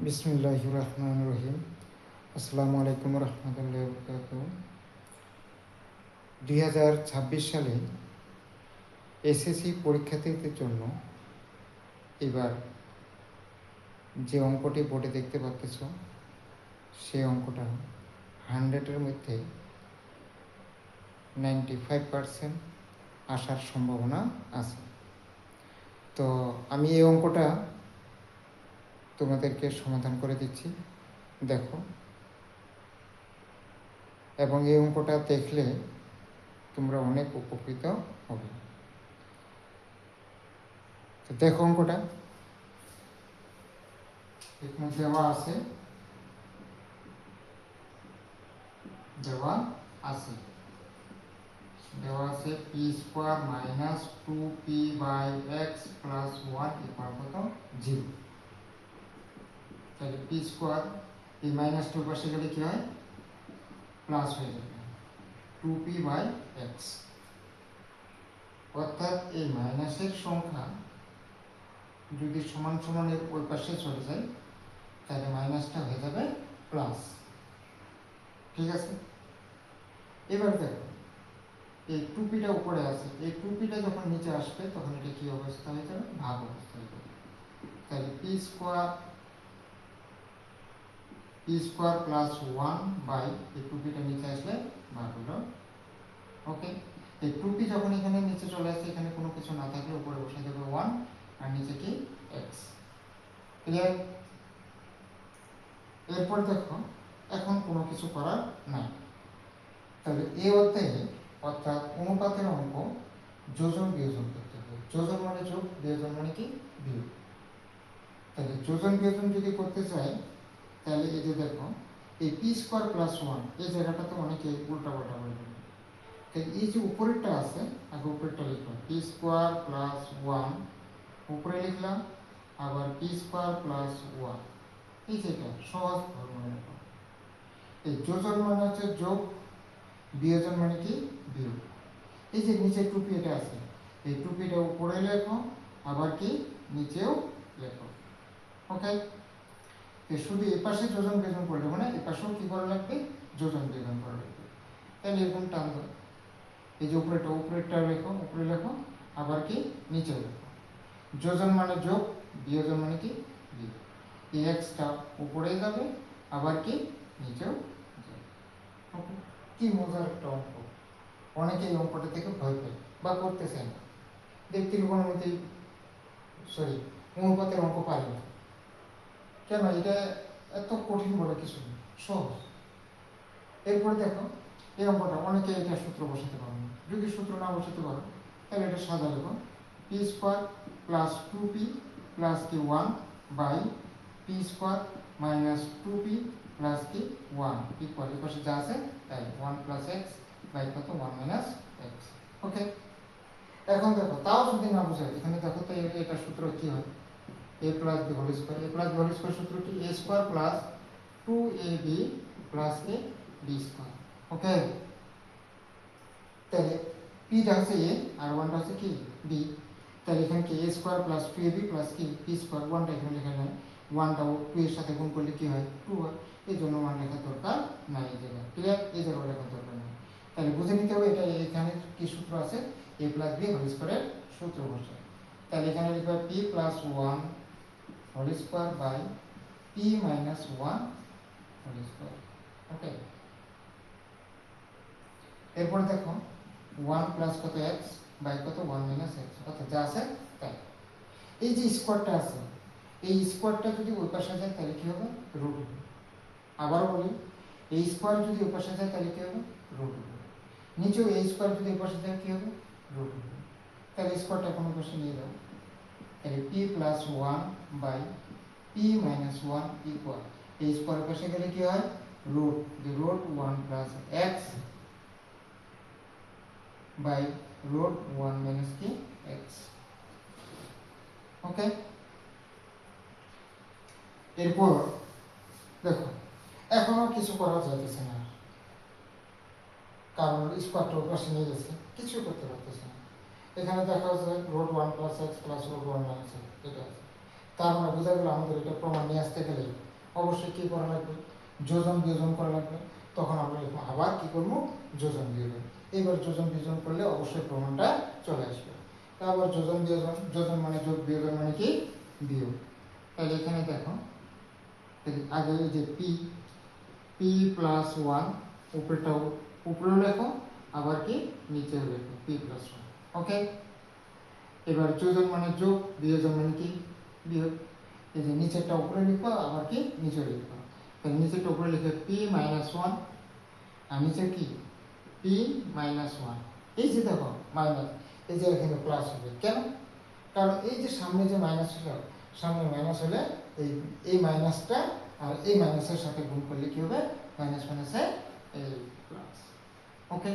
বিসমিল্লাহির রহমানির রহিম। আসসালামু আলাইকুম রহমতুল্লাহ বরকাত। 2026 সালে এসএসসি পরীক্ষার্থীদের জন্য এবার যে অঙ্কটি বোর্ডে দেখতে পাচ্ছ সেই অঙ্কটা 100-এর মধ্যে 95% আসার সম্ভাবনা আছে। তো আমি এই অঙ্কটা তোমাদেরকে সমাধান করে দিচ্ছি, দেখো। এবং এই অঙ্কটা দেখলে তোমরা অনেক উপকৃত হবে। তো দেখো, অঙ্কটা এখানে দেওয়া আছে P square minus 2p/x plus 1 equal কত 0। তাহলে পি স্কোয়ার এই মাইনাস 2 পাশে গেলে কি হয়, প্লাস হয়ে যাবে 2p/x। অর্থাৎ এই মাইনাসের সংখ্যা যদি সমান সমানের ওই পাশে চলে যায় তাহলে মাইনাসটা হয়ে যাবে প্লাস। ঠিক আছে, এবার দেখো এই টুপিটা উপরে আছে, এই টুপিটা যখন নিচে আসবে তখন এটা কি অবস্থা হয়ে যাবে, ভাগ অবস্থা হয়ে যাবে। তাহলে পি স্কোয়ার প্লাস 1 এই টুপিটা নিচে আসলে ভাগ হলো। ওকে, এই টুপি যখন এখানে নিচে চলে আসছে, এখানে কোনো কিছু না থাকলে উপরে বসে যাবে 1 আর নিচে কি এক্স। ক্লিয়ার? এরপর দেখো এখন কোনো কিছু করার নাই। তাহলে এই অধ্যায়ে অর্থাৎ অনুপাতের অঙ্ক যোজন বিয়োজন করতে হবে। যোজন মানে যোগ, বিয়োজন মানে কি বিয়োগ। তাহলে যোজন বিয়োজন যদি করতে চাই তাহলে এই যে দেখো এই পি স্কোয়ার প্লাস 1 এই জায়গাটাতে অনেকে উল্টা পাল্টা বলবে। তাহলে এই যে উপরেরটা আছে আগে উপরেরটা লিখলাম, পি স্কোয়ার প্লাস 1 উপরে লিখলাম, আবার পি স্কোয়ার প্লাস 1 এই যেটা সহজ মনে রাখো। এই যোজন মানে হচ্ছে যোগ, বিয়োজন মানে কি বিয়োগ। এই যে নিচে টুপি এটা আছে, এই টুপিটা উপরে লেখো, আবার কি নিচেও লেখো। ওকে, শুধু এপাশে যোজন বিয়োজন করলে মানে এপাশেও কি করা লাগবে, যোজন বিয়োজন করা লাগবে। তাহলে এরকম টান দাও, এই যে উপরেরটা লেখো, উপরে লেখো, আবার কি নিচেও লেখো। যোজন মানে যোগ, বিয়োজন মানে কি বিয়োগ। এই এক্সটা উপরে যাবে, আবার কি নিচেও যাবে। ওকে, কি মজার একটা অঙ্ক। অনেকে এই অঙ্কটা থেকে ভয় পায় বা করতে চায় না, ত্রিকোণমিতি অনুপাতের অঙ্ক পারে না। কেন? এটা এত কঠিন বলে কিছু নেই, সহজ। এরপরে দেখো এই অঙ্কটা অনেকে এটা সূত্র বসাতে পারো না। যদি সূত্র না বসাতে পারো তাহলে এটা সাজা দেবো, P square plus 2p plus কি 1 P square minus 2p plus কি 1 ইকুয়াল এর পাশে যা আছে তাই 1 প্লাস এক্স বাই কত 1 মাইনাস এক্স। ওকে, এখন দেখো তাও যদি না বোঝায়, এখানে দেখো তো এটা সূত্র কি হয়, a plus b whole square. a plus b whole square সূত্র কি, a square plus 2ab plus কি বি স্কোয়ার। ওকে, তাহলে পিটা হচ্ছে a আর 1টা হচ্ছে কি বি। তাহলে এখানে কি a square plus 2ab plus কি বি স্কোয়ার। 1টা এখানে লেখা নাই, 1টাও 2 এর সাথে গুণ করলে কি হয় 2 হয়, এই জন্য 1 লেখার দরকার নাই এই জায়গায়। ক্লিয়ার? এই জায়গায় লেখার দরকার নেই। তাহলে বুঝে নিতে হবে এটা এখানে কি সূত্র আছে, a প্লাস বি হোল স্কোয়ারের সূত্র বসে। তাহলে এখানে লিখবে p plus 1 whole square by p minus 1 whole square. Okay, এরপর দেখো 1 প্লাস কত এক্স বাই কত 1 মাইনাস এক্স, অর্থাৎ যা আছে তাই। এই যে স্কোয়ারটা আছে, এই স্কোয়ারটা যদি ওই পাশে যায় তাহলে কি হবে, রুট হবে। আবারও বলি, এই স্কোয়ার যদি ওই পাশে যায় তাহলে কি হবে, রুট হবে। নিচেও এই স্কোয়ার যদি ওই পাশে যায় কি হবে, রুট হবে। তাহলে স্কোয়ারটা কোনো পাশে নিয়ে যাও, তাহলে p plus 1 by p minus 1 equal এই স্কোয়ার পাশে গেলে কি হয়, root 1 plus x by root 1 minus কি এক্স। ওকে, এরপর দেখো এখনো কিছু করা যাইতেছে না, কারণ স্কোয়ারটা ওর পাশে নিয়ে গেছে, কিছু করতে পারতেছে না। এখানে দেখা যাচ্ছে root 1 plus x plus root 1 minus x, এটা আছে। তার মানে বোঝা গেল আমাদের এটা প্রমাণ নিয়ে আসতে গেলে অবশ্যই কী করা লাগবে, যোজন বিয়োজন করা লাগবে। তখন আমরা আবার কী করবো, যোজন বিয়োজন। এবার যোজন বিয়োজন করলে অবশ্যই প্রমাণটা চলে আসবে। তারপর যোজন বিয়োজন, যোজন মানে যোগ, বিয়োজন মানে কি বিয়োগ। তাহলে এখানে দেখো, আগে যে পি পি প্লাস ওয়ান, উপরেটাও উপরেও লেখো, আবার কি নিচেও লেখো পি প্লাস ওয়ান। ওকে, এবার যোজন মানে যোগ, বিয়োজন মানে কি বিয়োগ। এই যে নিচেরটা উপরে লিখো, আবার কি নিচে লিখো। তাহলে নিচেরটা উপরে লিখে পি মাইনাস ওয়ান, আর নিচে কি পি মাইনাস ওয়ান। এই যে দেখো মাইনাস, এই যে এখানে প্লাস হবে কেন, কারণ এই যে সামনে যে মাইনাস হলো, সামনে মাইনাস হলে এই মাইনাসটা আর এই মাইনাসের সাথে গুণ করলে কি হবে, মাইনাস মাইনাসে এই প্লাস। ওকে,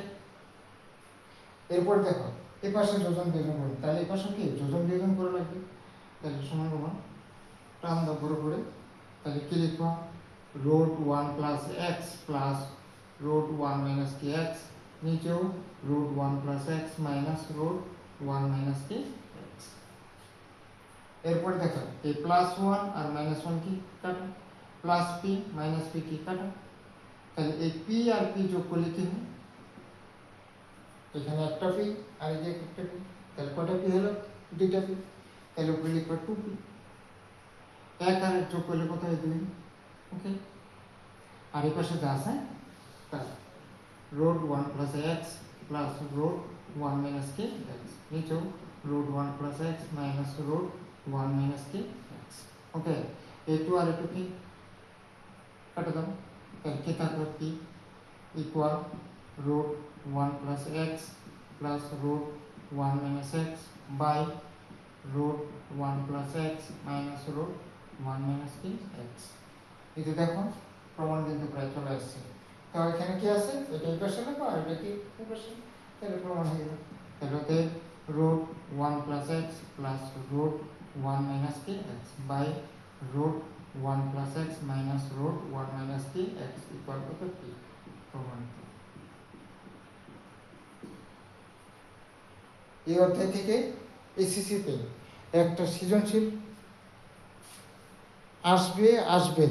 এরপর দেখো এই পাশে যোজন বিয়োজন করুন, তাহলে এই পাশে কি যোজন বিয়োজন করা লাগবে। তাহলে সমান সমান টান দাও বড় করে, তাহলে কি লিখবো, root one plus x plus root one minus কি এক্স, নিচেও root one plus x minus root one minus কি এক্স। এরপর দেখো এই প্লাস ওয়ান আর মাইনাস ওয়ান কি কাটো, প্লাস পি মাইনাস পি কি কাটো। তাহলে এই পি আর পি যোগ করলে কি হয়, এখানে একটা পি আর এই যে একটা পি, তাহলে কটা পি হলো, দুইটা পি। তাহলে উপরে লিখবো টু পি, এক আর যোগ করলে কত হয়, দুই। ওকে, আর এই পাশে যা আছে তাই, root one plus x plus root one minus কি এক্স, নিচেও root one plus x minus root one minus কি এক্স। ওকে, এই টু আর একটু কি কাটে দাও, তাহলে কি থাকলো p equal root one plus x plus root one minus x by root one plus x minus root one minus কি এক্স। এই যে দেখো প্রমাণ কিন্তু প্রায় চলে আসছে। তো এখানে কি আছে, এটা এই পাশে লেখো আর এটা কি এই পাশে, তাহলে প্রমাণ হয়ে গেল। তাহলে ওতে root one plus x plus root one minus কি x by root one plus x minus root one minus কি এক্স ইকুয়াল কত কি, প্রমাণিত। এই অধ্যায় থেকে এসএসসিতে একটা সৃজনশীল আসবে